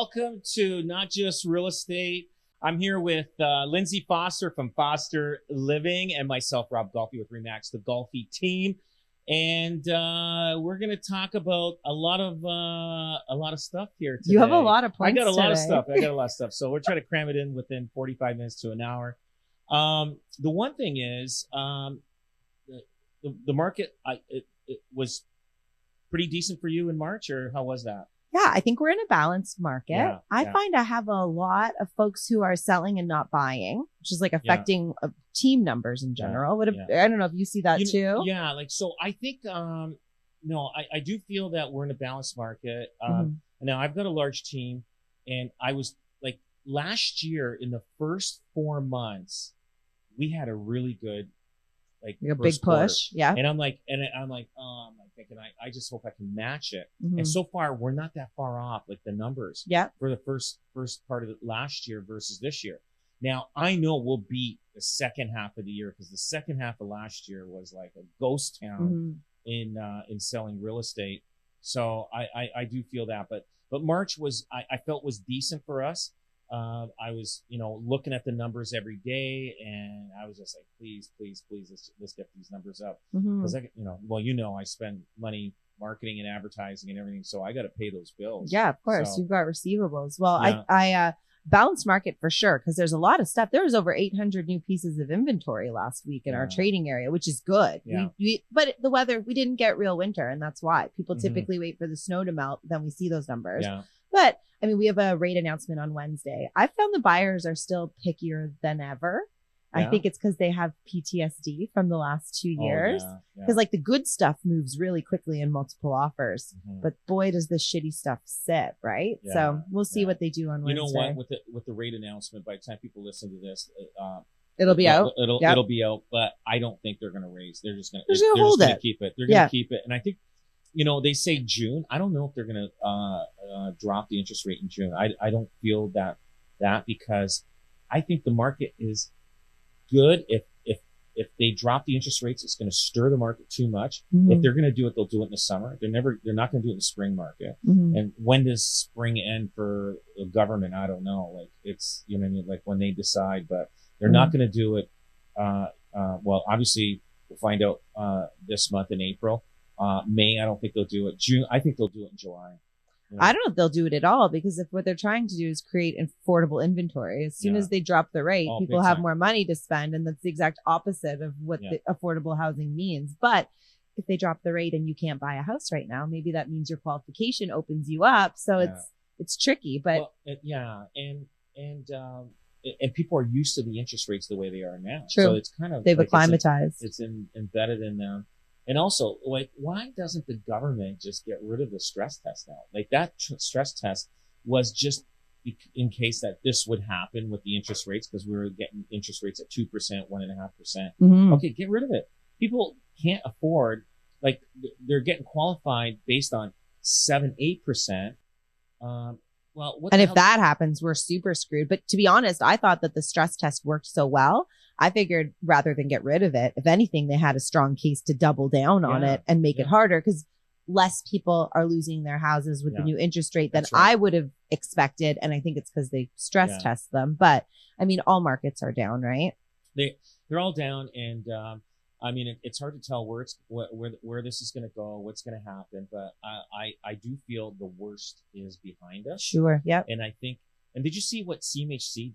welcome to Not Just Real Estate. I'm here with Lynsey Foster from Foster Living and myself, Rob Golfi with REMAX, the Golfi team. And we're going to talk about a lot of stuff here today. You have a lot of points. I got a lot of stuff. So we're trying to cram it in within 45 minutes to an hour. The one thing is the market, it was pretty decent for you in March, or how was that? Yeah, I think we're in a balanced market. I find I have a lot of folks who are selling and not buying, which is like affecting team numbers in general. I don't know if you see that too. Yeah, so I think, no, I do feel that we're in a balanced market. Now I've got a large team, and I was like last year in the first 4 months, we had a really good, like a big push. Yeah. And I'm like, oh, I'm thinking, I just hope I can match it. And so far, we're not that far off, like the numbers for the first part of it last year versus this year. Now, I know we'll beat the second half of the year, because the second half of last year was like a ghost town in selling real estate. So I do feel that, but March was, I felt was decent for us. I was, looking at the numbers every day, and I was just like, please, let's get these numbers up. Because I spend money marketing and advertising and everything, so I got to pay those bills. Yeah, of course. So, you've got receivables. Well, I balanced market for sure, because there's a lot of stuff. There was over 800 new pieces of inventory last week in our trading area, which is good. Yeah. But the weather, we didn't get real winter, and that's why people typically wait for the snow to melt. Then we see those numbers. Yeah. But I mean, we have a rate announcement on Wednesday. I found the buyers are still pickier than ever. I think it's because they have PTSD from the last 2 years. Because like the good stuff moves really quickly in multiple offers, but boy, does the shitty stuff sit, right? Yeah. So we'll see what they do on Wednesday. You know what? With the rate announcement, by the time people listen to this, it'll be out. It'll be out, but I don't think they're going to raise. They're just going to keep it. They're going to keep it, and I think. They say June. I don't know if they're going to drop the interest rate in June. I don't feel that because I think the market is good. If they drop the interest rates, it's going to stir the market too much. If they're going to do it, they'll do it in the summer. They're not going to do it in the spring market. And when does spring end for the government? I don't know. Like it's, like when they decide, but they're not going to do it. Well, obviously we'll find out this month in April. May, I don't think they'll do it. June, I think they'll do it in July. I don't know if they'll do it at all, because if what they're trying to do is create affordable inventory, as soon as they drop the rate, people have more money to spend. And that's the exact opposite of what the affordable housing means. But if they drop the rate and you can't buy a house right now, maybe that means your qualification opens you up. So it's tricky, but and people are used to the interest rates the way they are now. True. So it's kind of, they've acclimatized. It's embedded in them. And also, like, why doesn't the government just get rid of the stress test now? Like that stress test was just in case that this would happen with the interest rates, because we were getting interest rates at 2%, 1.5%. Okay, get rid of it. People can't afford, like, they're getting qualified based on 7-8%. And if that happens, we're super screwed. But to be honest, I thought that the stress test worked so well. I figured rather than get rid of it, if anything, they had a strong case to double down on it and make it harder, because less people are losing their houses with the new interest rate than I would have expected. And I think it's because they stress test them. But I mean, all markets are down, right? They're all down. And I mean, it's hard to tell where this is going to go, what's going to happen. But I do feel the worst is behind us. Sure. Yep. And I think, and did you see what CMHC,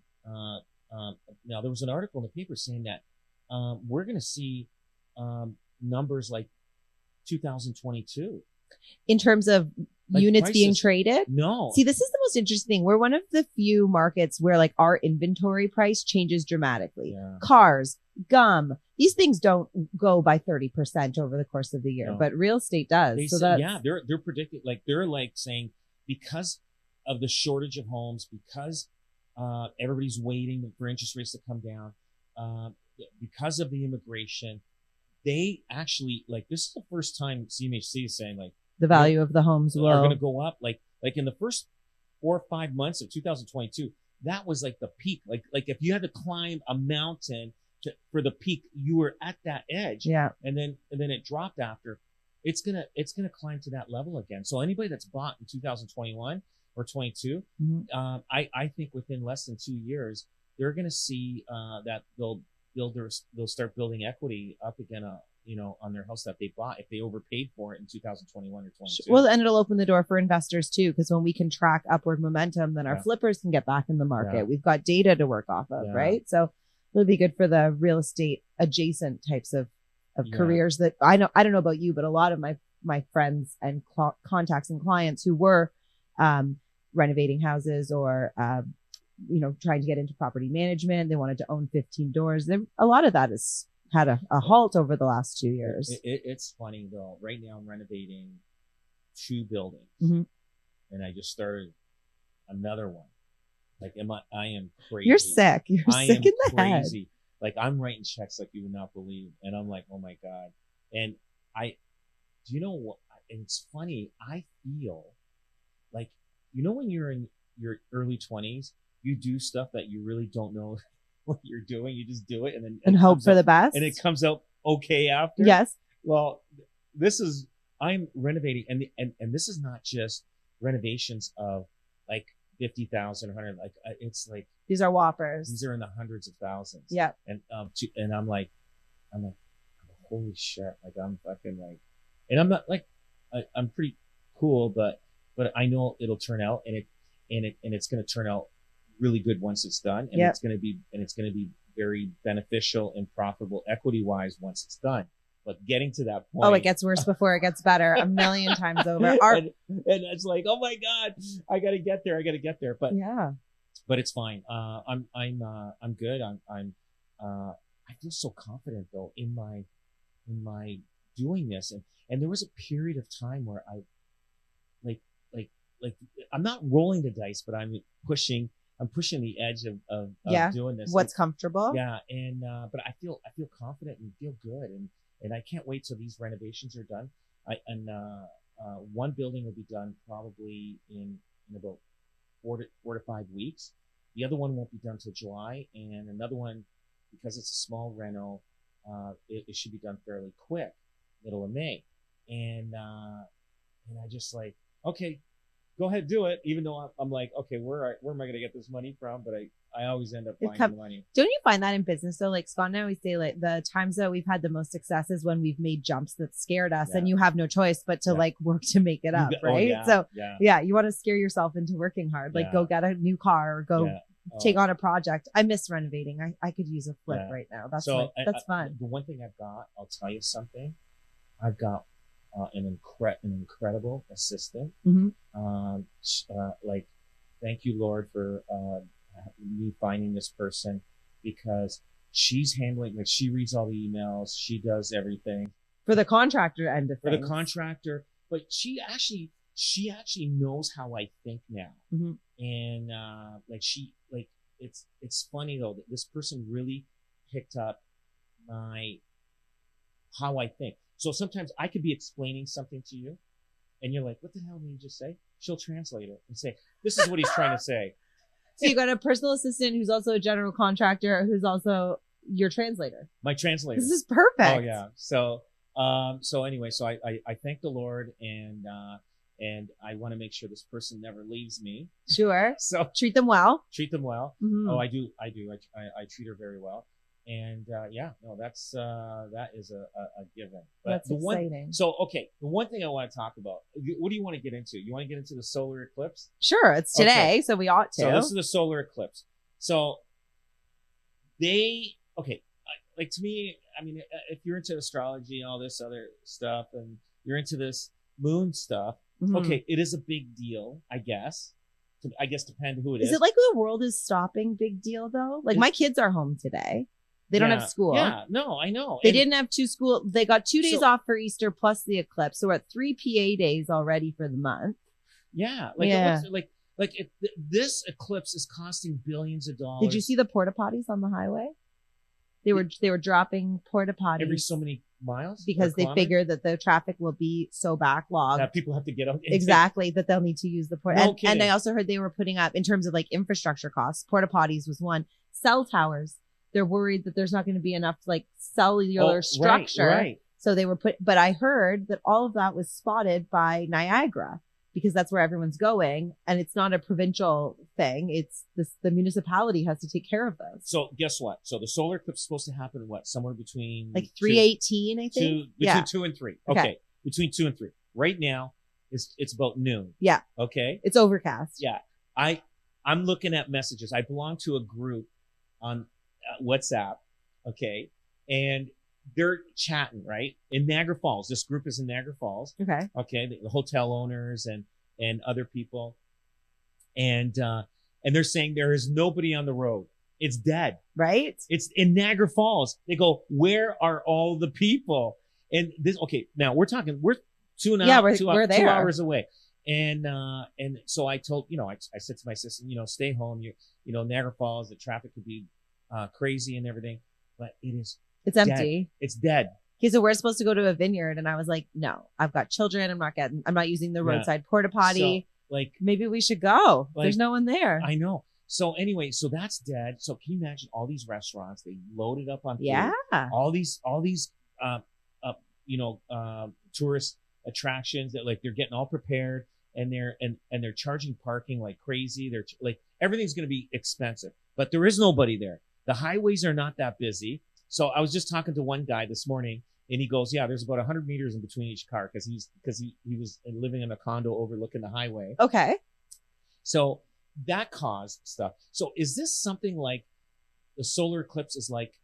now there was an article in the paper saying that we're going to see numbers like 2022 in terms of like units prices being traded. No. See, this is the most interesting thing. We're one of the few markets where like our inventory price changes dramatically. Cars, gum, these things don't go by 30% over the course of the year, but real estate does. They're predicting, like they're like saying, because of the shortage of homes, because everybody's waiting for interest rates to come down, because of the immigration, they actually, like, this is the first time CMHC is saying, like, the value of the homes are going to go up. Like in the first 4 or 5 months of 2022, that was like the peak. Like if you had to climb a mountain for the peak, you were at that edge. Yeah. And then it dropped after. It's gonna climb to that level again. So anybody that's bought in 2021 or or 22. I think within less than 2 years, they're going to see that they'll start building equity up again, on their house that they bought if they overpaid for it in 2021 or 22. Well, and it'll open the door for investors too, because when we can track upward momentum, then our flippers can get back in the market. Yeah. We've got data to work off of, right? So it'll be good for the real estate adjacent types of careers that I don't know about you, but a lot of my friends and contacts and clients who were renovating houses or trying to get into property management, they wanted to own 15 doors. A lot of that has had a halt over the last 2 years. It's funny though. Right now I'm renovating 2 buildings, and I just started another one. Like, I am crazy. You're sick. You're sick in the head. Like, I'm writing checks like you would not believe, and I'm like, oh my god. And do you know what? And it's funny. I feel like, when you're in your early 20s, you do stuff that you really don't know what you're doing. You just do it, and then hope for the best, and it comes out okay after. Yes. Well, I'm renovating, and this is not just renovations of like 50,000 or 100. Like, it's like, these are whoppers. These are in the hundreds of thousands. Yeah. And I'm like, holy shit! Like, I'm fucking like, and I'm not like, I'm pretty cool, but I know it'll turn out, and it's going to turn out really good once it's done, and it's going to be very beneficial and profitable equity wise once it's done. But getting to that point, it gets worse before it gets better a million times over. And it's like, oh my god, I got to get there. But but it's fine. I'm good. I feel so confident though in my doing this, and there was a period of time where I like I'm not rolling the dice, but I'm pushing the edge of doing this. What's comfortable? Yeah. And but I feel confident and feel good, and I can't wait till these renovations are done. One building will be done probably in about 4 to 5 weeks. The other one won't be done till July, and another one, because it's a small reno, it should be done fairly quick, middle of May. And I just like, okay, go ahead, do it. Even though I'm like, okay, where am I going to get this money from? But I always end up finding the money. Don't you find that in business though? Like Scott and I always say, like, the times that we've had the most success is when we've made jumps that scared us, and you have no choice but to like work to make it up, right? You want to scare yourself into working hard. Like, go get a new car or go take on a project. I miss renovating. I could use a flip right now. That's fun. The one thing I've got, I'll tell you something. I've got an incredible assistant. Like, thank you, Lord, for me finding this person, because she's handling, like, she reads all the emails, she does everything for the contractor end of things. For the contractor, but she actually knows how I think now. And it's funny though that this person really picked up how I think. So sometimes I could be explaining something to you, and you're like, what the hell did you just say? She'll translate it and say, this is what he's trying to say. So you got a personal assistant who's also a general contractor, who's also your translator. My translator. This is perfect. Oh yeah. So anyway, so I thank the Lord, and I want to make sure this person never leaves me. Sure. So treat them well. Oh, I do. I treat her very well. And that is a given. But that's exciting. So okay, the one thing I want to talk about. What do you want to get into? You want to get into the solar eclipse? Sure, it's today, so we ought to. So this is the solar eclipse. So like, to me, I mean, if you're into astrology and all this other stuff, and you're into this moon stuff, okay, it is a big deal, I guess. Depend who it is. Is it like the world is stopping big deal though? Like, my kids are home today. They don't have school. Yeah, no, I know. They didn't have school. They got 2 days off for Easter plus the eclipse. So we're at 3 PA days already for the month. Yeah. This eclipse is costing billions of dollars. Did you see the porta potties on the highway? They were dropping porta potties every so many miles, because they figure that the traffic will be so backlogged that people have to get out. Exactly, that they'll need to use the porta. No and I also heard they were putting up, in terms of like infrastructure costs, porta potties was one. Cell towers. They're worried that there's not going to be enough like cellular structure. Right. So they were but I heard that all of that was spotted by Niagara. because that's where everyone's going. And it's not a provincial thing. It's the municipality has to take care of this. So guess what? So the solar eclipse is supposed to happen somewhere between like 3:18, I think. Between 2 and 3. Okay. Between 2 and 3. Right now it's about noon. Yeah. Okay. It's overcast. Yeah. I'm looking at messages. I belong to a group on WhatsApp. Okay. And they're chatting, right? In Niagara Falls. This group is in Niagara Falls. Okay. Okay. The hotel owners and other people. And they're saying there is nobody on the road. It's dead. Right? It's in Niagara Falls. They go, where are all the people? And this, okay, now we're 2 hours away. And so I told, I said to my sister, stay home. Niagara Falls, the traffic could be crazy and everything, but it's empty. It's dead. He said, we're supposed to go to a vineyard. And I was like, no, I've got children. I'm not using the roadside porta potty. So, maybe we should go. There's no one there. I know. So anyway, so that's dead. So can you imagine all these restaurants, they loaded up on food. Yeah. All these tourist attractions that they're getting all prepared and they're charging parking like crazy. They're everything's going to be expensive, but there is nobody there. The highways are not that busy. So I was just talking to one guy this morning and he goes, yeah, there's about 100 meters in between each car because he was living in a condo overlooking the highway. Okay. So that caused stuff. So is this something like the solar eclipse is like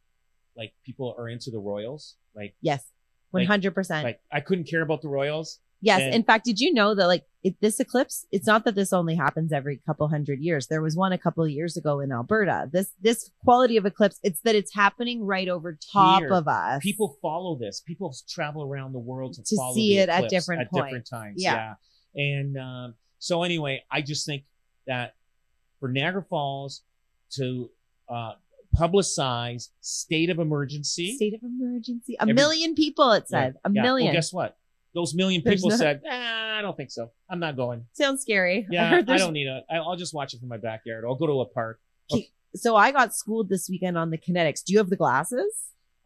people are into the Royals? Yes, 100%. I couldn't care about the Royals. Yes. In fact, did you know that this eclipse, it's not that this only happens every couple hundred years. There was one a couple of years ago in Alberta. This quality of eclipse, it's that it's happening right over top of us. People follow this. People travel around the world to follow see it at different times. Yeah. And so anyway, I just think that for Niagara Falls to publicize state of emergency. A million people, it said. A million. Well, guess what? Those million people said, I don't think so. I'm not going. Sounds scary. Yeah, I don't need I'll just watch it from my backyard. I'll go to a park. Okay. So I got schooled this weekend on the kinetics. Do you have the glasses?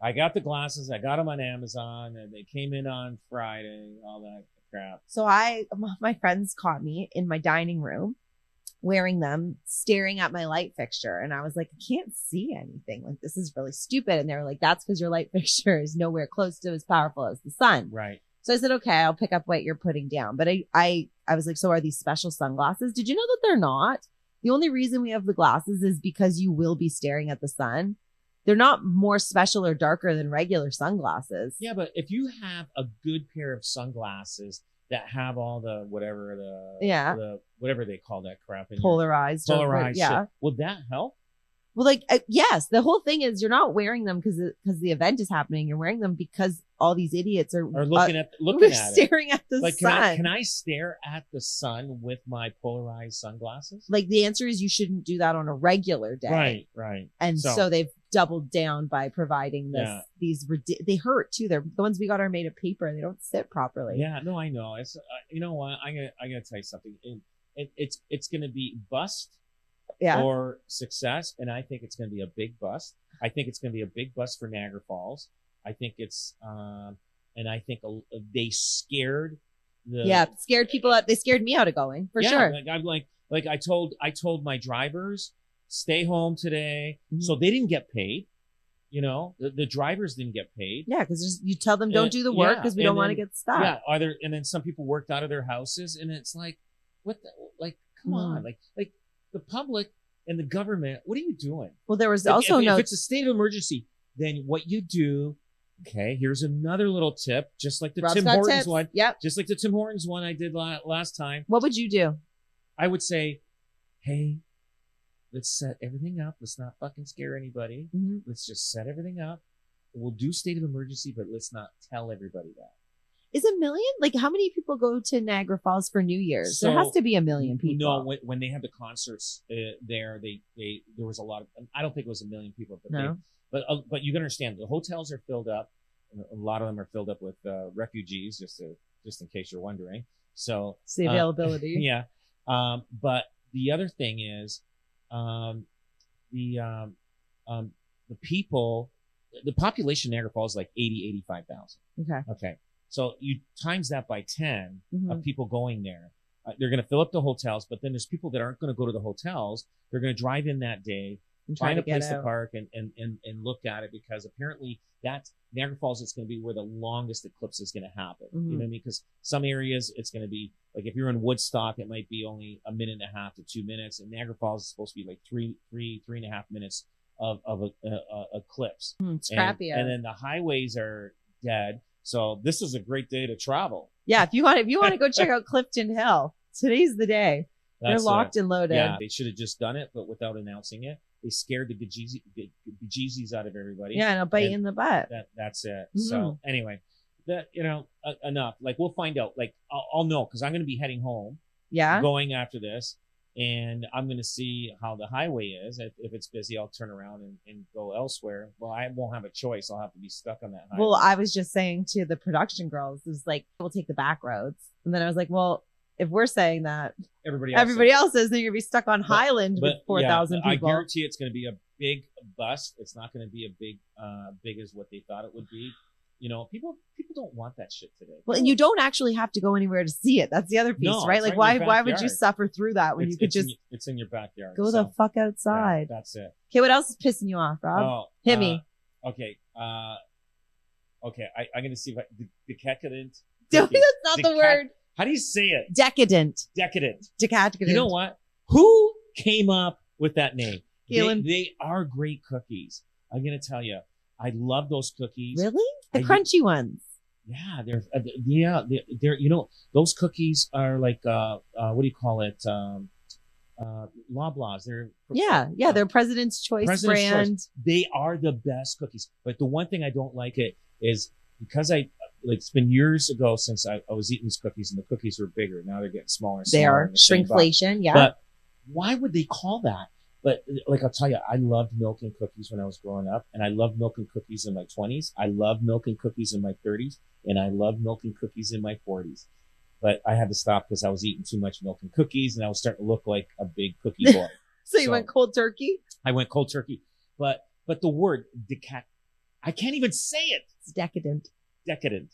I got the glasses. I got them on Amazon and they came in on Friday, all that crap. So my friends caught me in my dining room wearing them, staring at my light fixture. And I was like, I can't see anything. This is really stupid. And they were like, that's because your light fixture is nowhere close to as powerful as the sun. Right. So I said, okay, I'll pick up what you're putting down. But I was like, so are these special sunglasses? Did you know that they're not? The only reason we have the glasses is because you will be staring at the sun. They're not more special or darker than regular sunglasses. Yeah, but if you have a good pair of sunglasses that have all the whatever they call that crap in polarized shit, would that help? Well, yes, the whole thing is you're not wearing them because the event is happening. You're wearing them because all these idiots are looking at staring at the sun. Can I stare at the sun with my polarized sunglasses? The answer is you shouldn't do that on a regular day. Right. And so they've doubled down by providing these. They hurt too. The ones we got are made of paper. They don't sit properly. Yeah, no, I know. It's you know what? I gotta tell you something. It's gonna be bust. Yeah. Or success, and I think it's going to be a big bust. I think it's going to be a big bust for Niagara Falls. I think it's, and I think they scared scared people out. They scared me out of going for sure. I told my drivers, stay home today, so they didn't get paid. The drivers didn't get paid. Yeah, because you tell them don't do the work because we don't want to get stuck. Yeah, and then some people worked out of their houses, and it's come on, the public and the government, what are you doing? Well, there was also if it's a state of emergency, then what you do, okay, here's another little tip, just like the Tim Hortons one. Yep. Just like the Tim Hortons one I did last time. What would you do? I would say, hey, let's set everything up. Let's not fucking scare anybody. Mm-hmm. Let's just set everything up. We'll do state of emergency, but let's not tell everybody that. Is 1 million? How many people go to Niagara Falls for New Year's? There has to be 1 million people. No, when they had the concerts there was a lot of. I don't think it was 1 million people, but you can understand the hotels are filled up. A lot of them are filled up with refugees, just in case you're wondering. So it's the availability. Yeah, but the other thing is, the population of Niagara Falls is 85,000. Okay. So you times that by 10 of people going there. they're going to fill up the hotels, but then there's people that aren't going to go to the hotels. They're going to drive in that day, find a place to park and look at it, because apparently that's Niagara Falls is going to be where the longest eclipse is going to happen. You know what I mean? Because some areas it's going to be like, if you're in Woodstock, it might be only 1.5 minutes to 2 minutes, and Niagara Falls is supposed to be like 3.5 minutes of a eclipse. Scrappy. And then the highways are dead. So this is a great day to travel. Yeah, if you want to go check out Clifton Hill, today's the day. They're locked and loaded. Yeah, they should have just done it, but without announcing it. They scared the bejeezies out of everybody. Yeah, and a bite in the butt. That's it. So anyway, enough. Like, we'll find out. Like, I'll know, because I'm going to be heading home. Yeah. Going after this, and I'm going to see how the highway is. If it's busy, I'll turn around and go elsewhere. Well, I won't have a choice. I'll have to be stuck on that highway. Well, I was just saying to the production girls, it was like, we'll take the back roads. And then I was like, well, if we're saying that, everybody else says, then you're gonna be stuck on Highland with 4,000 people. I guarantee it's gonna be a big bust. It's not gonna be a big as what they thought it would be. You know, people don't want that shit today. Well, and you don't actually have to go anywhere to see it. That's the other piece, right? Like, why would you suffer through that when you could just it's in your backyard. Go the fuck outside. Yeah, that's it. Okay, what else is pissing you off, Rob? Hit me. Okay. Okay. I'm gonna see if decadent. That's not the word. How do you say it? Decadent. Decadent. Decadent. You know what? Who came up with that name? Galen. They are great cookies. I'm going to tell you. I love those cookies. Really? The crunchy ones. Yeah, they're you know, those cookies are like what do you call it? Loblaws. They're President's Choice brand. They are the best cookies. But the one thing I don't like it is because it's been years ago since I was eating these cookies, and the cookies were bigger. Now they're getting smaller. They are shrinkflation. Yeah. But why would they call that? But like, I'll tell you, I loved milk and cookies when I was growing up, and I loved milk and cookies in my 20s. I loved milk and cookies in my 30s, and I loved milk and cookies in my 40s. But I had to stop because I was eating too much milk and cookies, and I was starting to look like a big cookie boy. So you went cold turkey? I went cold turkey. But the word I can't even say it. It's decadent. Decadent.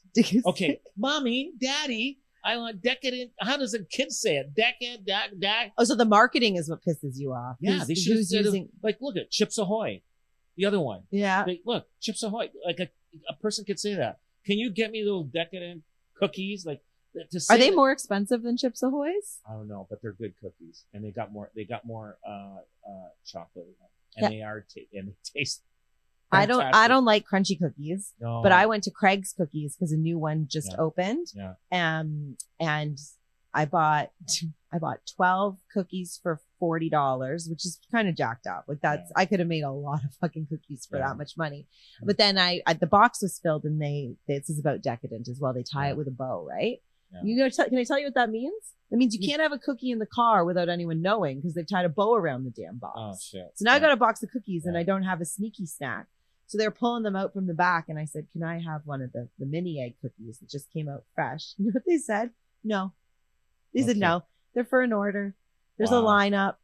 Okay, mommy, daddy, I want decadent. How does a kid say it? Decadent. Oh, so the marketing is what pisses you off. Yeah, they should using like, look at Chips Ahoy, the other one. Yeah. Look, Chips Ahoy. Like a person could say that. Can you get me those decadent cookies? Like, to say are they more expensive than Chips Ahoy's? I don't know, but they're good cookies, and they got more chocolate in them, and they taste. Fantastic. I don't like crunchy cookies, but I went to Craig's Cookies because a new one just opened. Yeah. And I bought 12 cookies for $40, which is kind of jacked up. Like, that's I could have made a lot of fucking cookies for that much money. But then the box was filled, and this is about decadent as well. They tie it with a bow, right? Yeah. Can I tell you what that means? That means you can't have a cookie in the car without anyone knowing, because they've tied a bow around the damn box. Oh shit! So now I got a box of cookies, and I don't have a sneaky snack. So they're pulling them out from the back, and I said, "Can I have one of the mini egg cookies that just came out fresh?" You know what they said? No. They said no. They're for an order. There's a lineup.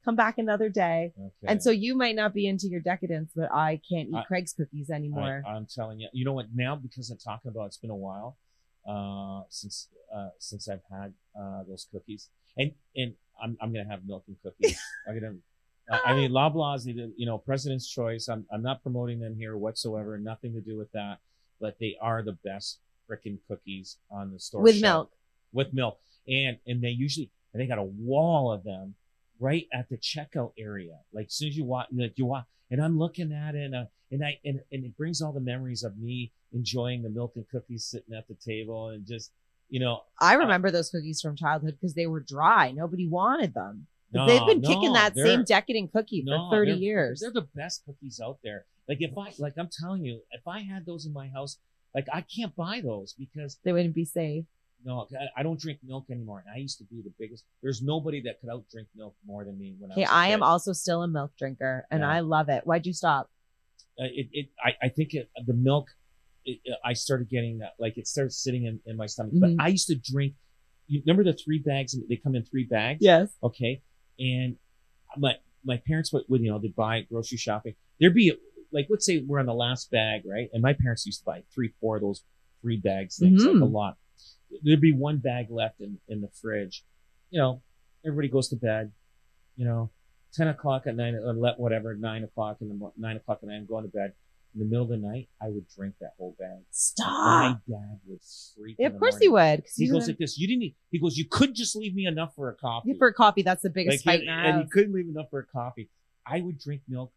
Come back another day. Okay. And so you might not be into your decadence, but I can't eat Craig's Cookies anymore. I'm telling you. You know what? Now, because I'm talking about, it's been a while since I've had those cookies, and I'm gonna have milk and cookies. I'm gonna. I mean, Loblaws, President's Choice. I'm not promoting them here whatsoever. Nothing to do with that. But they are the best freaking cookies on the store with shelf. Milk. With milk, and they got a wall of them right at the checkout area. Like, as soon as you walk, and I'm looking at it, and it brings all the memories of me enjoying the milk and cookies, sitting at the table, and just I remember those cookies from childhood because they were dry. Nobody wanted them. They've been kicking that same decadent cookie for 30 years. They're the best cookies out there. Like, I'm telling you, if I had those in my house, like, I can't buy those because they wouldn't be safe. No, I don't drink milk anymore. And I used to be the biggest. There's nobody that could outdrink milk more than me when I was a kid. I am also still a milk drinker, and I love it. Why'd you stop? I think the milk, I started getting that, like, it started sitting in my stomach. Mm-hmm. But I used to drink. You remember the 3 bags? They come in 3 bags. Yes. Okay. And my parents would they'd buy grocery shopping. There'd be, like, let's say we're on the last bag, right? And my parents used to buy 3-4 of those 3 bags things, like a lot. There'd be 1 bag left in the fridge, everybody goes to bed, 10 o'clock at night, or whatever, 9 o'clock in the 9 o'clock at night, I'm going to bed. In the middle of the night, I would drink that whole bag. Stop. My dad would freak. Yeah, of course he would. He goes like this. He goes, you couldn't just leave me enough for a coffee. For a coffee, that's the biggest fight in our house. And he couldn't leave enough for a coffee. I would drink milk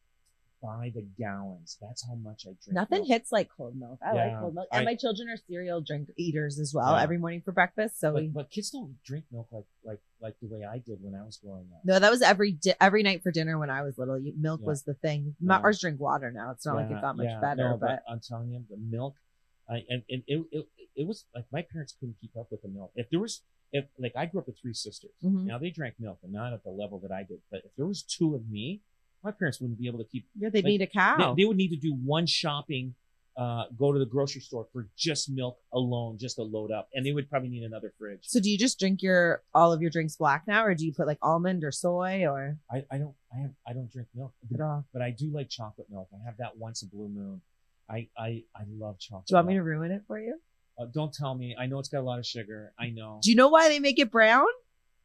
by the gallons. That's how much I drink. Nothing hits like cold milk. I like cold milk. And my children are cereal eaters as well every morning for breakfast. So but kids don't drink milk like the way I did when I was growing up. No, that was every night for dinner when I was little. Milk was the thing. Ours drink water now. It's not like it got much better. No, but I'm telling you, the milk, and it was like my parents couldn't keep up with the milk. If I grew up with 3 sisters. Mm-hmm. Now they drank milk, and not at the level that I did. But if there was 2 of me, my parents wouldn't be able to keep. Yeah, they'd need a cow. They would need to do one shopping, go to the grocery store for just milk alone, just to load up, and they would probably need another fridge. So, do you just drink all of your drinks black now, or do you put like almond or soy or? I don't drink milk at all, but I do like chocolate milk. I have that once a blue moon. I love chocolate. Do you want me to ruin it for you? Don't tell me. I know it's got a lot of sugar. I know. Do you know why they make it brown?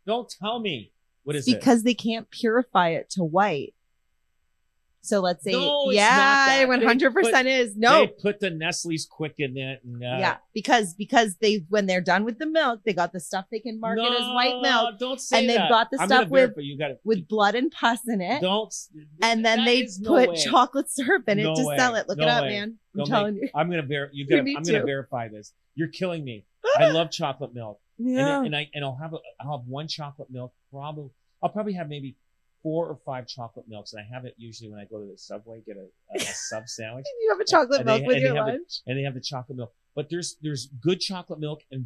Don't tell me. What is it? Because they can't purify it to white. So let's say, no, it's not that. 100% is. No. They put the Nestle's Quick in it. And, because when they're done with the milk, they got the stuff they can market as white milk. Don't say and that. they've got the stuff with blood and pus in it. And then they put chocolate syrup in it to sell it. Look it up, man. I'm telling you. I'm gonna verify this. You're killing me. I love chocolate milk. Yeah. And I'll have one chocolate milk. I'll probably have maybe 4 or 5 chocolate milks, and I have it usually when I go to the Subway, get a sub sandwich. You have a chocolate milk with your lunch, and they have the chocolate milk. But there's good chocolate milk and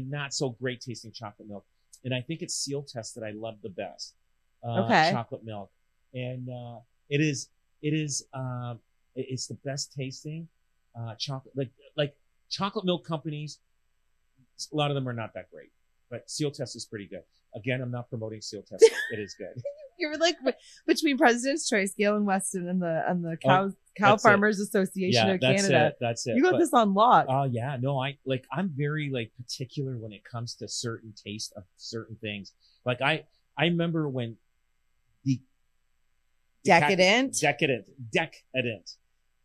not so great tasting chocolate milk, and I think it's Seal Test that I love the best. Chocolate milk, and it's the best tasting chocolate. Like chocolate milk companies, a lot of them are not that great, but Seal Test is pretty good. Again, I'm not promoting Seal Test. It is good. You're like between President's Choice, Gale and Weston, and the Cow Farmers Association of Canada. That's it. You got this on lock. Oh yeah, no, I'm very particular when it comes to certain taste of certain things. Like I remember when the Decadent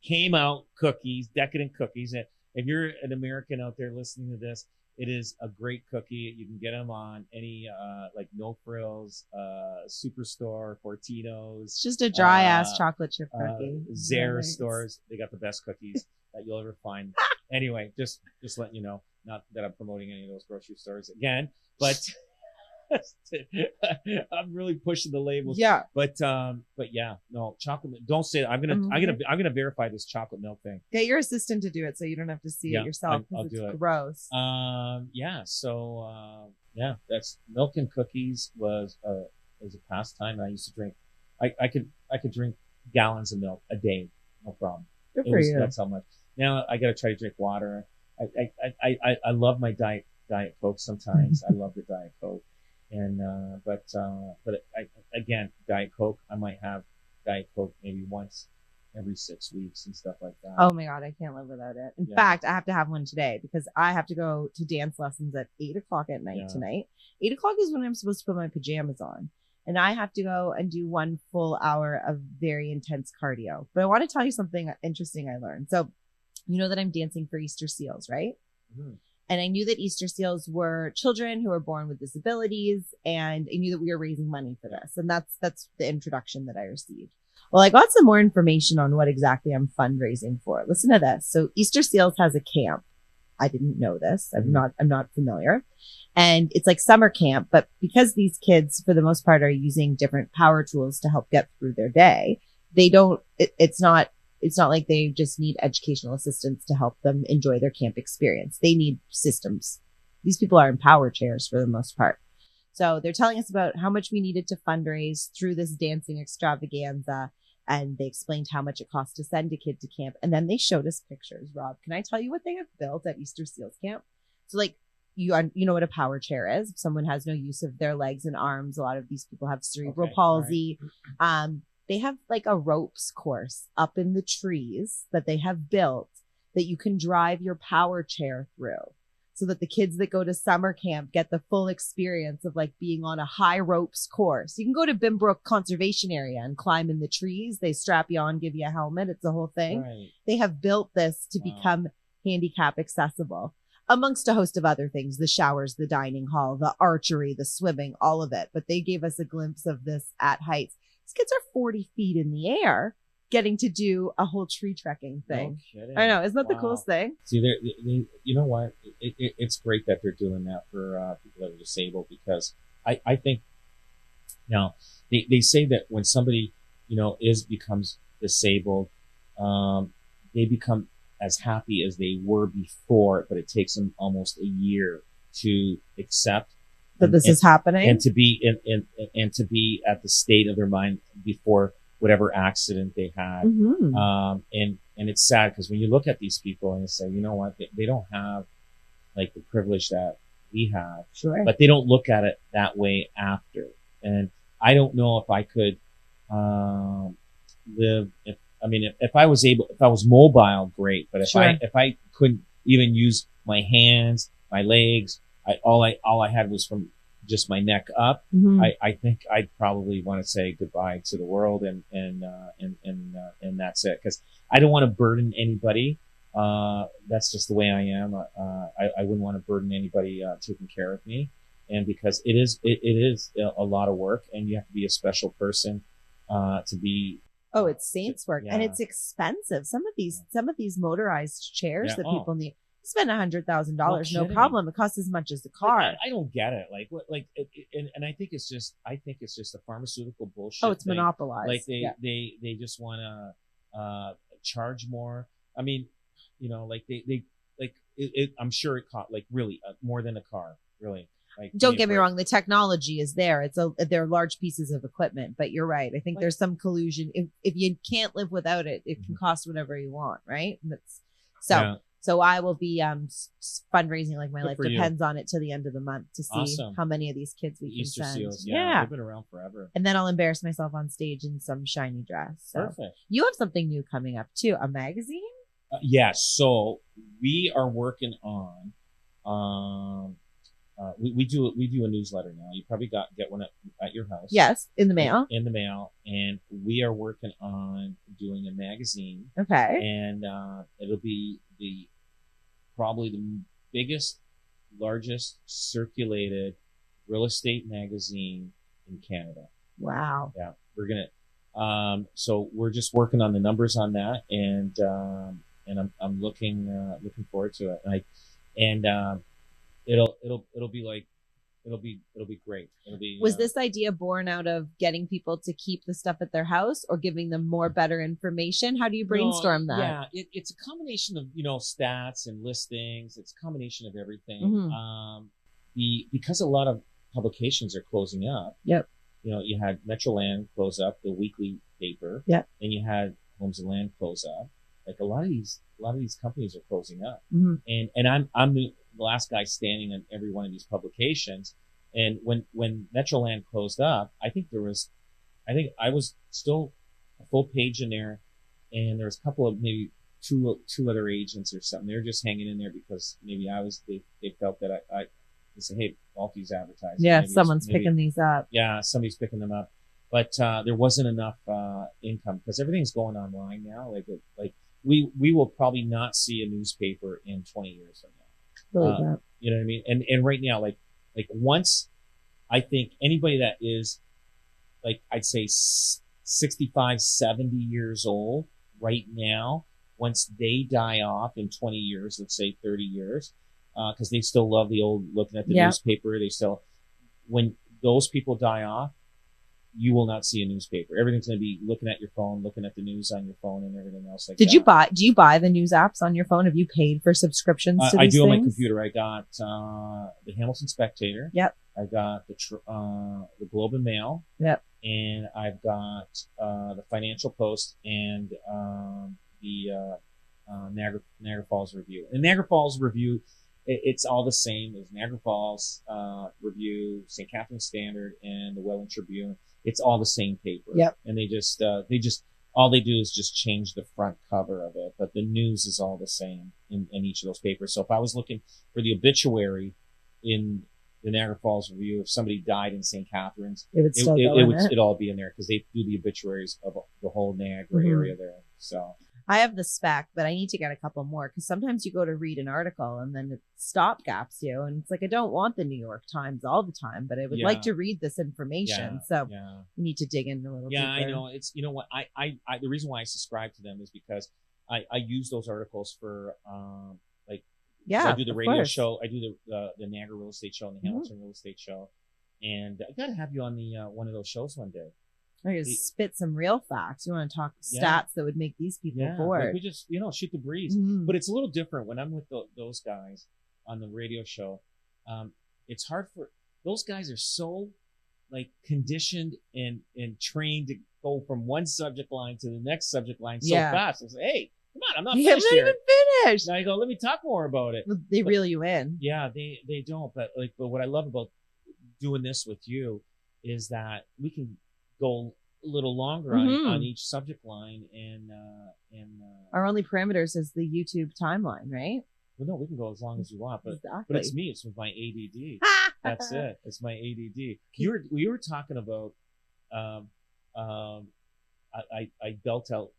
came out, Decadent cookies. And if you're an American out there listening to this, it is a great cookie. You can get them on any No Frills, Superstore, Fortino's. It's just a dry ass chocolate chip cookie. Zara stores, they got the best cookies that you'll ever find. Anyway, just letting you know, not that I'm promoting any of those grocery stores again, but I'm really pushing the labels. Yeah. But yeah, no chocolate. Don't say that. I'm gonna verify this chocolate milk thing. Get your assistant to do it so you don't have to see it yourself. I'll do it. Gross. Yeah. So that's milk and cookies was a pastime I used to drink. I could drink gallons of milk a day, no problem. Good for you. That's how much. Now I gotta try to drink water. I love my Diet Coke sometimes. I love the Diet Coke. And but again, Diet Coke, I might have Diet Coke maybe once every 6 weeks and stuff like that. Oh my God, I can't live without it. In fact, I have to have one today because I have to go to dance lessons at 8 o'clock at night tonight. 8 o'clock is when I'm supposed to put my pajamas on. And I have to go and do 1 full hour of very intense cardio. But I want to tell you something interesting I learned. So you know that I'm dancing for Easter Seals, right? Mm-hmm. And I knew that Easter Seals were children who were born with disabilities, and I knew that we were raising money for this. And that's the introduction that I received. Well, I got some more information on what exactly I'm fundraising for. Listen to this. So Easter Seals has a camp. I didn't know this. I'm not familiar. And it's like summer camp, but because these kids, for the most part, are using different power tools to help get through their day, it's not like they just need educational assistance to help them enjoy their camp experience. They need systems. These people are in power chairs for the most part. So they're telling us about how much we needed to fundraise through this dancing extravaganza. And they explained how much it costs to send a kid to camp. And then they showed us pictures. Rob, can I tell you what they have built at Easter Seals Camp? So like, you know what a power chair is. If someone has no use of their legs and arms, a lot of these people have cerebral palsy. Right. They have like a ropes course up in the trees that they have built that you can drive your power chair through. so that the kids that go to summer camp get the full experience of like being on a high ropes course. You can go to Bimbrook Conservation Area and climb in the trees. They strap you on, give you a helmet. It's the whole thing. Right. They have built this to become handicap accessible, amongst a host of other things, the showers, the dining hall, the archery, the swimming, all of it. But they gave us a glimpse of this at heights. These kids are 40 feet in the air getting to do a whole tree trekking thing. No kidding. I know. Isn't that the coolest thing? See, you know what? It's great that they're doing that for people that are disabled, because I think, now, they say that when somebody, becomes disabled, they become as happy as they were before, but it takes them almost a year to accept that this is happening, and to be and to be at the state of their mind before whatever accident they had. And it's sad, because when you look at these people and you say, you know what, they don't have like the privilege that we have, sure, but they don't look at it that way after. And I don't know if I could live if I was mobile, great. But if I couldn't even use my hands, my legs, all I had was from just my neck up. I think I'd probably want to say goodbye to the world, and that's it. Because I don't want to burden anybody. That's just the way I am. I wouldn't want to burden anybody taking care of me. And because it is a lot of work, and you have to be a special person to be. Oh, it's saints work, and it's expensive. Some of these motorized chairs that people need, spend $100,000, no problem. It costs as much as the car. I don't get it. And I think it's just a pharmaceutical bullshit. Oh, it's monopolized. Like they just want to charge more. I mean, I'm sure it cost really more than a car, really. Like, don't get me wrong, the technology is there. They're large pieces of equipment, but you're right. I think there's some collusion. If you can't live without it, it can cost whatever you want, right? So I will be fundraising like my life depends on it till the end of the month to see how many of these kids we can send. Seals, they've been around forever. And then I'll embarrass myself on stage in some shiny dress. So. Perfect. You have something new coming up too, a magazine? Yes. So we are working on. We do a newsletter now. You probably get one at your house. Yes, in the mail. In the mail, and we are working on doing a magazine. Okay. And it'll be probably the biggest, largest circulated real estate magazine in Canada. Wow. Yeah, we're gonna. So we're just working on the numbers on that, and I'm looking forward to it. It'll be great. Was this idea born out of getting people to keep the stuff at their house, or giving them better information? How do you brainstorm that? Yeah, it's a combination of stats and listings. It's a combination of everything. Because a lot of publications are closing up. Yep. You had Metroland close up, the weekly paper. Yeah. Then you had Homes and Land close up. Like a lot of these companies are closing up. And I'm the last guy standing on every one of these publications. And when Metroland closed up, I think I was still a full page in there, and there was a couple of maybe two other agents or something. They were just hanging in there because maybe they felt that I said, hey, Golfi's advertising. Yeah, someone's picking these up. Yeah, somebody's picking them up. But there wasn't enough income, because everything's going online now. We will probably not see a newspaper in 20 years from now. You know what I mean? And right now, like once, I think anybody that is I'd say 65, 70 years old right now, once they die off in 20 years, let's say 30 years, because they still love the old looking at the newspaper. When those people die off, you will not see a newspaper. Everything's going to be looking at your phone, looking at the news on your phone, and everything else like that. Do you buy the news apps on your phone? Have you paid for subscriptions to these I do things? on my computer. I got the Hamilton Spectator. Yep. I got the Globe and Mail. Yep. And I've got the Financial Post and the Niagara Falls Review. And Niagara Falls Review, it's all the same as Niagara Falls Review, St. Catharines Standard, and the Welland Tribune. It's all the same paper. Yep. And they just all they do is just change the front cover of it, but the news is all the same in each of those papers. So if I was looking for the obituary in the Niagara Falls Review, if somebody died in St. Catharines, it'd all be in there because they do the obituaries of the whole Niagara area there. So I have the spec, but I need to get a couple more because sometimes you go to read an article and then it stopgaps you, and it's like I don't want the New York Times all the time, but I would like to read this information. So we need to dig in a little deeper. I know. It's, you know what, I the reason why I subscribe to them is because I use those articles for I do the radio show, I do the Niagara Real Estate Show and the Hamilton Real Estate Show, and I gotta have you on the one of those shows one day. I just spit some real facts. You want to talk stats that would make these people bored. Like we just, shoot the breeze. But it's a little different when I'm with those guys on the radio show. It's hard for those guys are so like conditioned and trained to go from one subject line to the next subject line so fast. It's like, hey, come on, I'm not finished here. I'm not even finished. Now I go, let me talk more about it. They reel you in. Yeah, they don't. But what I love about doing this with you is that we can go a little longer on each subject line, and our only parameters is the YouTube timeline, right? Well, no, we can go as long as you want, but it's me. It's with my ADD. That's it. It's my ADD. We were talking about I belt out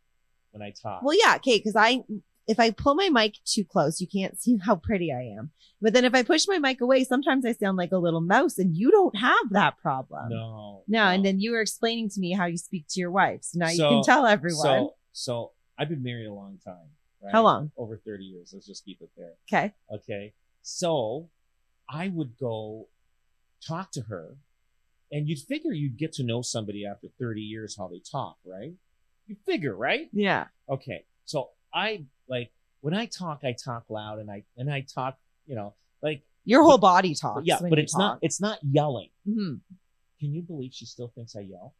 when I talk. Well, yeah, okay, because if I pull my mic too close, you can't see how pretty I am. But then if I push my mic away, sometimes I sound like a little mouse, and you don't have that problem. No. And then you were explaining to me how you speak to your wife. So now you can tell everyone. So I've been married a long time. Right? How long? Over 30 years. Let's just keep it there. Okay. So I would go talk to her, and you'd figure you'd get to know somebody after 30 years how they talk, right? You figure, right? Yeah. Okay. So when I talk loud, and I talk, like your whole body talks. Yeah, but it's not yelling. Mm-hmm. Can you believe she still thinks I yell?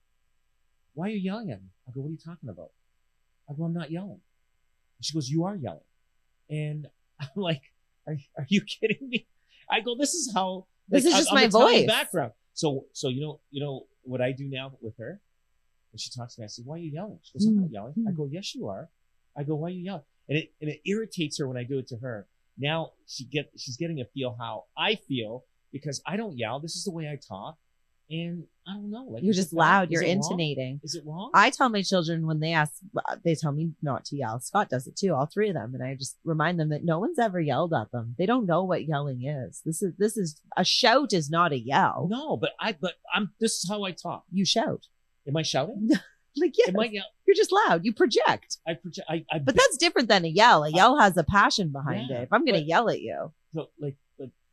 Why are you yelling at me? I go, what are you talking about? I go, I'm not yelling. And she goes, you are yelling. And I'm like, are you kidding me? I go, this is how. This is just my voice. Background. So you know what I do now with her? When she talks to me, I say, why are you yelling? She goes, I'm not yelling. I go, yes, you are. I go, why are you yelling? And it irritates her when I do it to her. Now she's getting a feel how I feel because I don't yell. This is the way I talk. And I don't know. Like, you're just loud. You're intonating. Is it wrong? I tell my children when they ask, they tell me not to yell. Scott does it too, all three of them. And I just remind them that no one's ever yelled at them. They don't know what yelling is. This is a shout is not a yell. No, but this is how I talk. You shout. Am I shouting? Like, yes, you're just loud. You project. I project. But that's different than a yell. A yell has a passion behind it. If I'm going to yell at you. So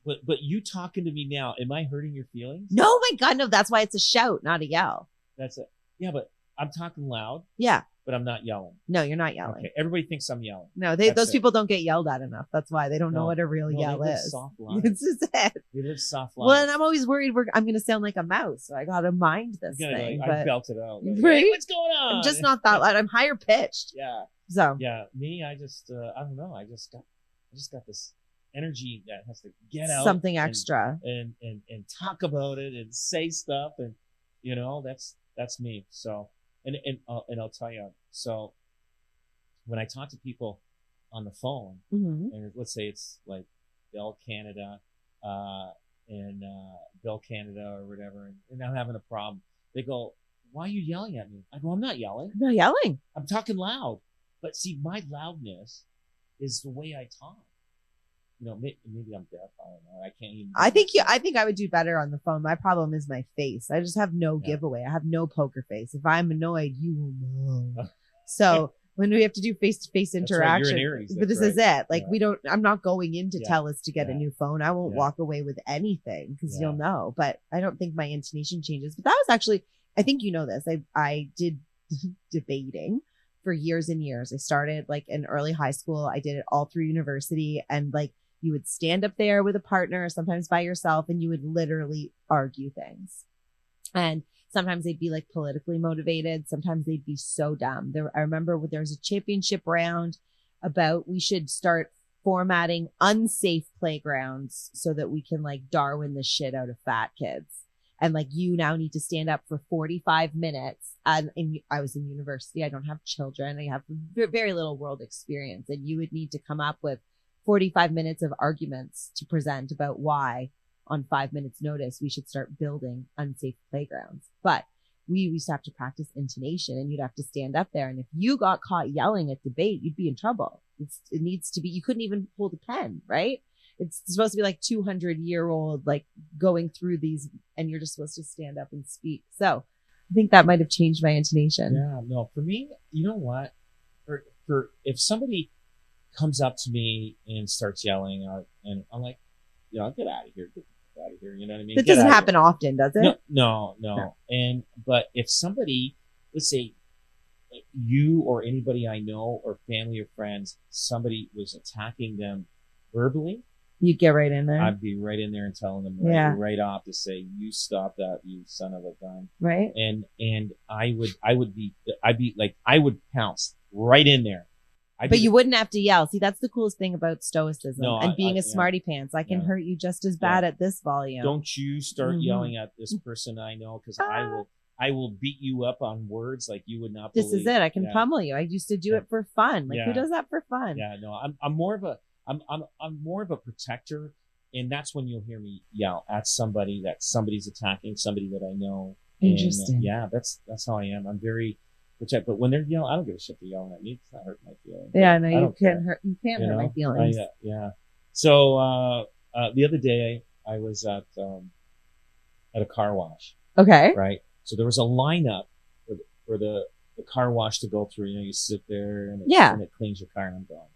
but you talking to me now, am I hurting your feelings? No, my God, no. That's why it's a shout, not a yell. That's it. Yeah, but I'm talking loud. Yeah. But I'm not yelling. No, you're not yelling. Okay. Everybody thinks I'm yelling. No, those people don't get yelled at enough. That's why they don't know what a real yell is. Soft lives. This is it. They live soft lives. Well, and I'm always worried I'm going to sound like a mouse. So I got to mind this thing. I belted out. Like, right? Hey, what's going on? I'm just not that loud. I'm higher pitched. Yeah. So. Yeah. Me, I just, I don't know. I just got this energy that has to get out. Something extra. And talk about it and say stuff. And, that's me. So, and I'll tell you, so when I talk to people on the phone, and let's say it's like Bell Canada, and Bell Canada or whatever, and I'm having a problem, they go, why are you yelling at me? I go, I'm not yelling. I'm not yelling. I'm talking loud. But see, my loudness is the way I talk. Maybe I'm deaf. I don't know. I can't even. I think I would do better on the phone. My problem is my face. I just have no giveaway. I have no poker face. If I'm annoyed, you will know. So when we have to do face-to-face interaction, but this is it. Like I'm not going in to tell us to get a new phone. I won't walk away with anything because you'll know. But I don't think my intonation changes. But that was actually, I think you know this. I did debating for years and years. I started like in early high school. I did it all through university, and like you would stand up there with a partner, sometimes by yourself, and you would literally argue things. And sometimes they'd be like politically motivated. Sometimes they'd be so dumb. I remember there was a championship round about we should start formatting unsafe playgrounds so that we can like Darwin the shit out of fat kids. And like, you now need to stand up for 45 minutes. And I was in university. I don't have children. I have very little world experience. And you would need to come up with 45 minutes of arguments to present about why on 5 minutes notice we should start building unsafe playgrounds. But we used to have to practice intonation, and you'd have to stand up there. And if you got caught yelling at debate, you'd be in trouble. It needs to be, you couldn't even hold a pen, right? It's supposed to be like 200-year-old, like going through these, and you're just supposed to stand up and speak. So I think that might have changed my intonation. Yeah, no, for me, you know what? For if somebody comes up to me and starts yelling, and I'm like, get out of here. Get out of here. You know what I mean? That doesn't happen often, does it? No. But if somebody, let's say you or anybody I know or family or friends, somebody was attacking them verbally, you'd get right in there. I'd be right in there and telling them right off to say, you stop that, you son of a gun. Right. And I would pounce right in there. But you wouldn't have to yell. See, that's the coolest thing about stoicism and being a smarty pants. I can hurt you just as bad at this volume. Don't you start yelling at this person I know, because I will beat you up on words like you would not believe. This is it. I can pummel you. I used to do it for fun. Like, who does that for fun? Yeah, no, I'm more of a protector, and that's when you'll hear me yell at somebody that somebody's attacking somebody that I know. Interesting. And, that's how I am. I'm very protect, but when they're yelling, I don't give a shit they're yelling at me. It's not hurting my feelings. Yeah, no, you can't hurt my feelings. Yeah. So the other day I was at a car wash. Okay. Right. So there was a lineup for the car wash to go through. You sit there and it cleans your car, and I'm going.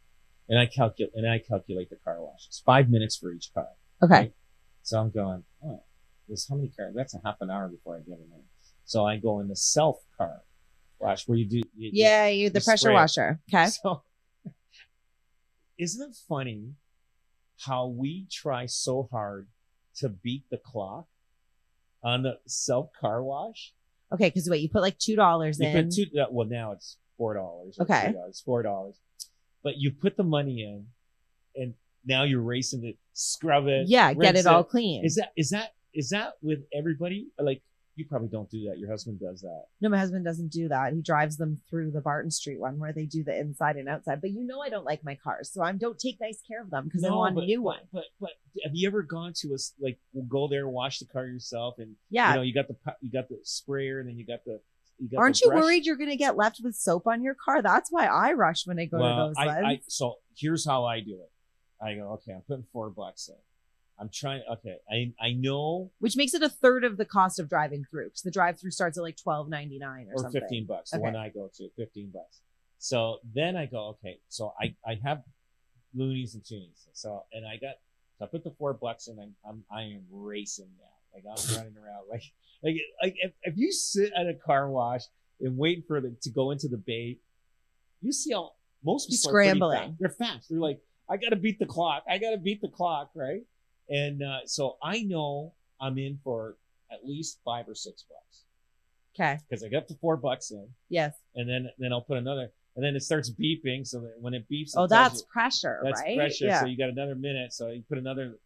And I calculate the car wash. It's 5 minutes for each car. Okay. Right? So I'm going, there's how many cars? That's a half an hour before I get in there. So I go in the self car wash where you do. The pressure washer. Okay. So isn't it funny how we try so hard to beat the clock on the self car wash? Okay. Cause wait, you put like $2 in. Well, now it's $4. Okay. It's $4. But you put the money in, and now you're racing to scrub it. Yeah, get it all clean. Is that with everybody? Like, you probably don't do that. Your husband does that. No, my husband doesn't do that. He drives them through the Barton Street one where they do the inside and outside. But I don't like my cars, so I don't take nice care of them because I want a new one. But have you ever gone to we'll go there, wash the car yourself, and you got the sprayer, and then you got the. Aren't you worried you're going to get left with soap on your car? That's why I rush when I go to those ones. So here's how I do it. I go, okay, I'm putting $4 in. I'm trying. Okay, I know. Which makes it a third of the cost of driving through, because the drive-through starts at like $12.99 or something. Or $15. The one I go to, $15. So then I go, okay. So I have loonies and toonies. So I put the $4 in. I am racing now. Like, I'm running around like if you sit at a car wash and wait for it to go into the bay, you see how most people scrambling. Are pretty fast. They're fast. They're like, I got to beat the clock. Right. And so I know I'm in for at least $5 or $6. Okay. Because I got the $4 in. Yes. And then I'll put another, and then it starts beeping. So that when it beeps, that's pressure, right? That's pressure. Yeah. So you got another minute. So you put another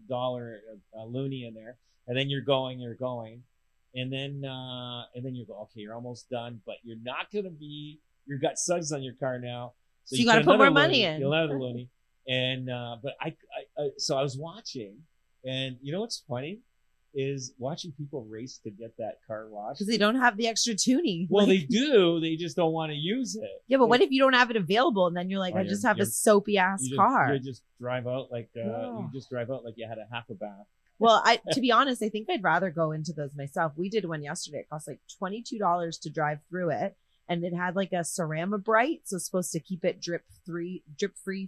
dollar loony in there, and then you're going, and then you go, okay, you're almost done, but you're not gonna be. You've got suds on your car now, so you got to put more money in. You'll have the loony, and but so I was watching, and you know what's funny is watching people race to get that car washed because they don't have the extra tuning. Well, they do. They just don't want to use it. Yeah, but what if you don't have it available, and then you're like, I just have a soapy ass car. You just drive out like you had a half a bath. Well, to be honest, I think I'd rather go into those myself. We did one yesterday. It cost like $22 to drive through it, and it had like a Cerama Bright, so it's supposed to keep it drip free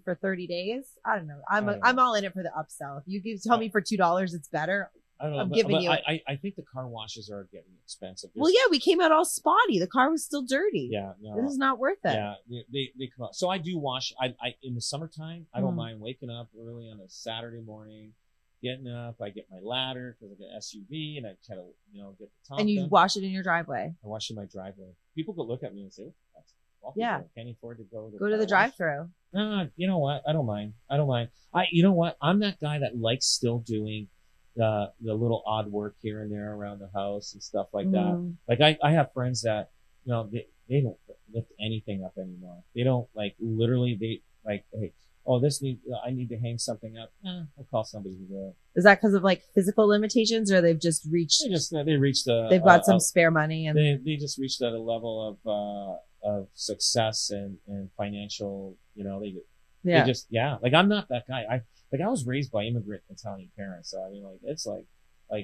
for 30 days. I don't know. I'm all in it for the upsell. If you tell me for $2 it's better. I don't know, I'm giving you. I think the car washes are getting expensive. Well, yeah, we came out all spotty. The car was still dirty. Yeah, no, this is not worth it. Yeah, they come out. So I do wash. I in the summertime, I don't mind waking up early on a Saturday morning, getting up. I get my ladder because I got an SUV, and I try to get the top. And you wash it in your driveway. I wash it in my driveway. People could look at me and say, "That's yeah, can't afford to go to the drive-through." No, you know what? I don't mind. You know what? I'm that guy that likes still doing the little odd work here and there around the house and stuff like that. Like I have friends that, they don't lift anything up anymore. They don't literally, they hey, I need to hang something up. I'll call somebody to do it. Is that because of physical limitations, or they've just reached? They've got some spare money, and they just reached at a level of success and financial. They just I'm not that guy. I was raised by immigrant Italian parents, so I mean it's like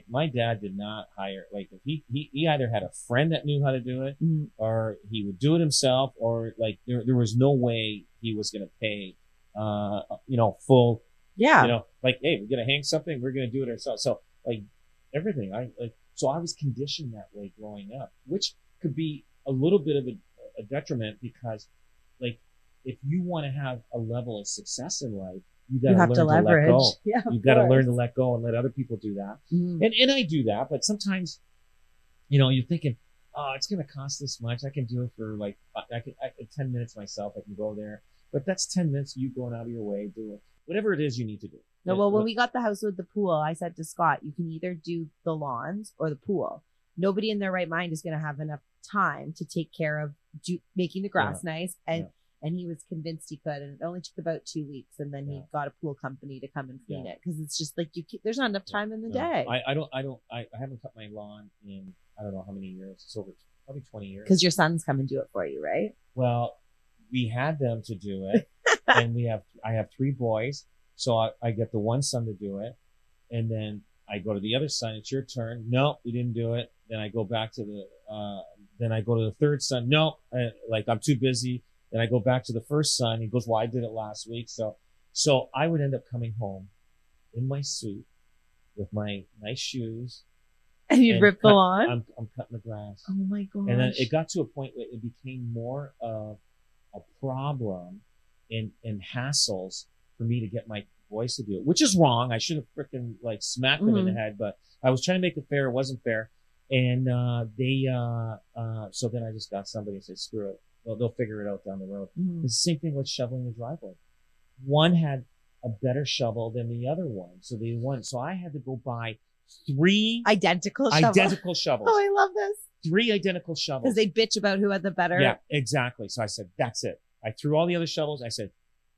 my dad did not hire, if he either had a friend that knew how to do it, or he would do it himself, or there was no way he was going to pay, full, hey, we're going to hang something, we're going to do it ourselves. So everything, so I was conditioned that way growing up, which could be a little bit of a detriment, because if you want to have a level of success in life, you have to leverage. Let go. Yeah, you got to learn to let go and let other people do that. And I do that, but sometimes, you're thinking, oh, it's going to cost this much. I can do it for 10 minutes myself. I can go there, but that's 10 minutes you going out of your way, do it. Whatever it is you need to do. No, well, when we got the house with the pool, I said to Scott, you can either do the lawns or the pool. Nobody in their right mind is going to have enough time to take care of making the grass nice. And he was convinced he could, and it only took about 2 weeks, and then he got a pool company to come and clean it, because it's just there's not enough time in the day. I haven't cut my lawn in I don't know how many years. It's over probably 20 years. Because your sons come and do it for you, right? Well, we had them to do it, and I have 3 boys, so I get the one son to do it, and then I go to the other son. It's your turn. No, we didn't do it. Then I go back to then I go to the third son. No, I'm too busy. Then I go back to the first son. He goes, well, I did it last week. So I would end up coming home in my suit with my nice shoes. And you'd rip the lawn? I'm cutting the grass. Oh my gosh. And then it got to a point where it became more of a problem and hassles for me to get my boys to do it, which is wrong. I should have freaking smacked them in the head, but I was trying to make it fair. It wasn't fair. And so then I just got somebody and said, screw it. They'll figure it out down the road. It's the same thing with shoveling the driveway. One had a better shovel than the other one. So I had to go buy 3 identical shovels. Oh, I love this. 3 identical shovels. Because they bitch about who had the better. Yeah, exactly. So I said, that's it. I threw all the other shovels. I said,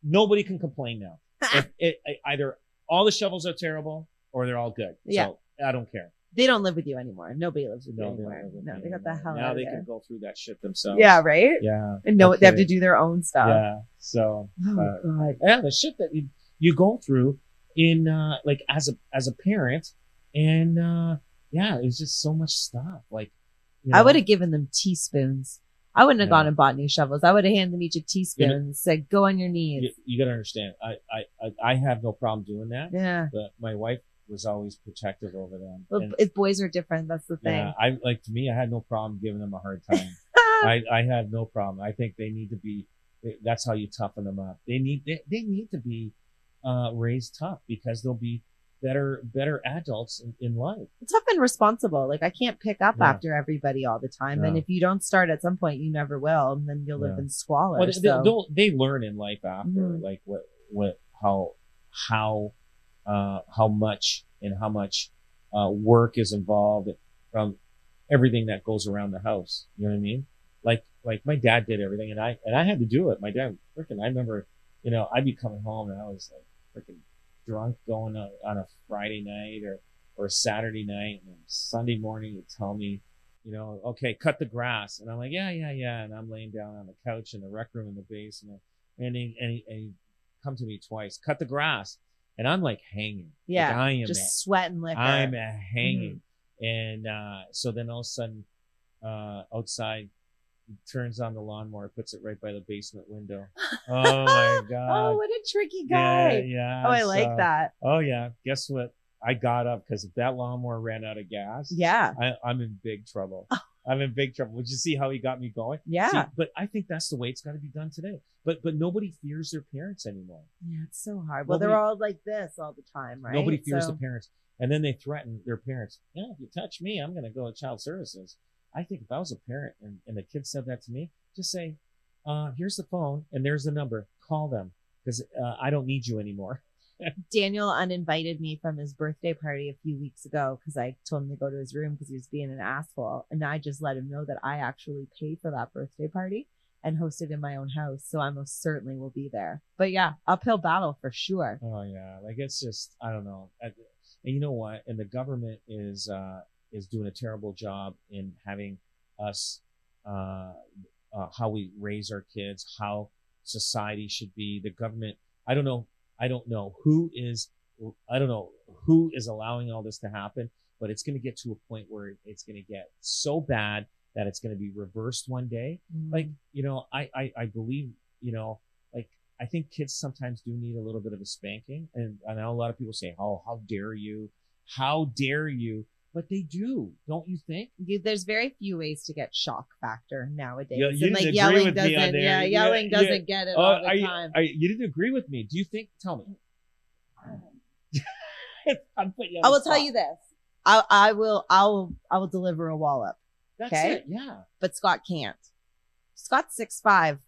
nobody can complain now. Either all the shovels are terrible or they're all good. Yeah. So I don't care. They don't live with you anymore. Nobody lives with you anymore. No, they got the hell out of there. Now they can go through that shit themselves. Yeah, right? Yeah. And they have to do their own stuff. Yeah. So, God. Yeah, the shit that you go through in, as a parent, and, it's just so much stuff. I would have given them teaspoons. I wouldn't have gone and bought new shovels. I would have handed them each a teaspoon and said, go on your knees. You got to understand. I have no problem doing that. Yeah. But my wife was always protective over them. Well, boys are different. That's the thing. Yeah, to me, I had no problem giving them a hard time. I had no problem. I think they need to be. That's how you toughen them up. They need to be raised tough, because they'll be better adults in life. Tough and responsible. I can't pick up after everybody all the time, and if you don't start at some point, you never will, and then you'll live in squalor. Well, they learn in life after, how much work is involved from everything that goes around the house. You know what I mean? Like my dad did everything, and I had to do it. My dad freaking, I remember, I'd be coming home and I was freaking drunk going on a Friday night or a Saturday night, and then Sunday morning he'd tell me, okay, cut the grass. And I'm like, yeah. And I'm laying down on the couch in the rec room in the basement, and he come to me twice, cut the grass. And I'm hanging. Yeah. I am just sweating liquor. I'm hanging. And so then all of a sudden, outside, he turns on the lawnmower, puts it right by the basement window. Oh my God. Oh, what a tricky guy. Yeah. Oh, I like that. Oh yeah. Guess what? I got up, because if that lawnmower ran out of gas, I'm in big trouble. I'm in big trouble. Would you see how he got me going? Yeah. See, but I think that's the way it's got to be done today. But nobody fears their parents anymore. Yeah, it's so hard. Well, they're all like this all the time, right? Nobody fears the parents. And then they threaten their parents. Yeah, if you touch me, I'm going to go to child services. I think if I was a parent and the kid said that to me, just say, here's the phone and there's the number. Call them, because I don't need you anymore. Daniel uninvited me from his birthday party a few weeks ago because I told him to go to his room because he was being an asshole. And I just let him know that I actually paid for that birthday party and hosted in my own house. So I most certainly will be there. But yeah, uphill battle for sure. Oh yeah. Like it's just, I don't know. And you know what? And the government is doing a terrible job in having us, how we raise our kids, how society should be. The government, I don't know who is allowing all this to happen, but it's going to get to a point where it's going to get so bad that it's going to be reversed one day. Like, you know, I believe, you know, like, I think kids sometimes do need a little bit of a spanking. And I know a lot of people say, oh, how dare you? How dare you? But they do, don't you think? There's very few ways to get shock factor nowadays. You and like yelling doesn't, yelling doesn't get it all the time. You didn't agree with me. Do you think? Tell me. I will tell you this. I will deliver a wallop. That's it. Yeah. But Scott can't. Scott's 6'5",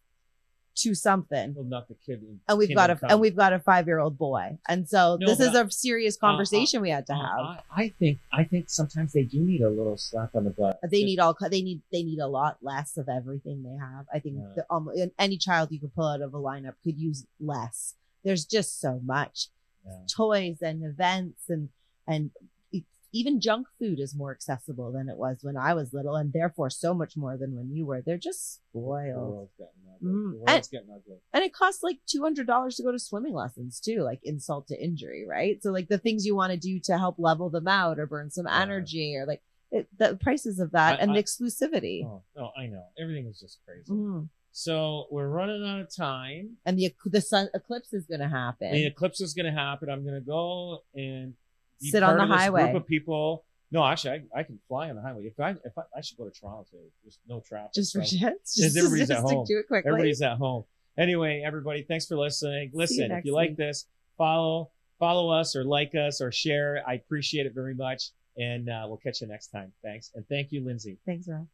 2 something. Well, not the kid. And we've got a 5-year-old boy. And so this is a serious conversation we had to have. I think sometimes they do need a little slap on the butt. They need a lot less of everything they have. I think any child you could pull out of a lineup could use less. There's just so much. Toys and events and even junk food is more accessible than it was when I was little, and therefore so much more than when you were. They're just spoiled. The world's getting ugly. And it costs like $200 to go to swimming lessons too, like insult to injury, right? So like the things you want to do to help level them out or burn some energy or like the prices of that and the exclusivity. Oh, I know. Everything is just crazy. So we're running out of time. And the sun eclipse is going to happen. The eclipse is going to happen. I'm going to go and sit on the highway. Group of people. No, actually, I can fly on the highway. If I should go to Toronto today. There's no traffic. Just for shits. Everybody's at home. Do it quickly. Everybody's at home. Anyway, everybody, thanks for listening. Listen, if you like this, follow us or like us or share. I appreciate it very much. And we'll catch you next time. Thanks. And thank you, Lynsey. Thanks, Rob.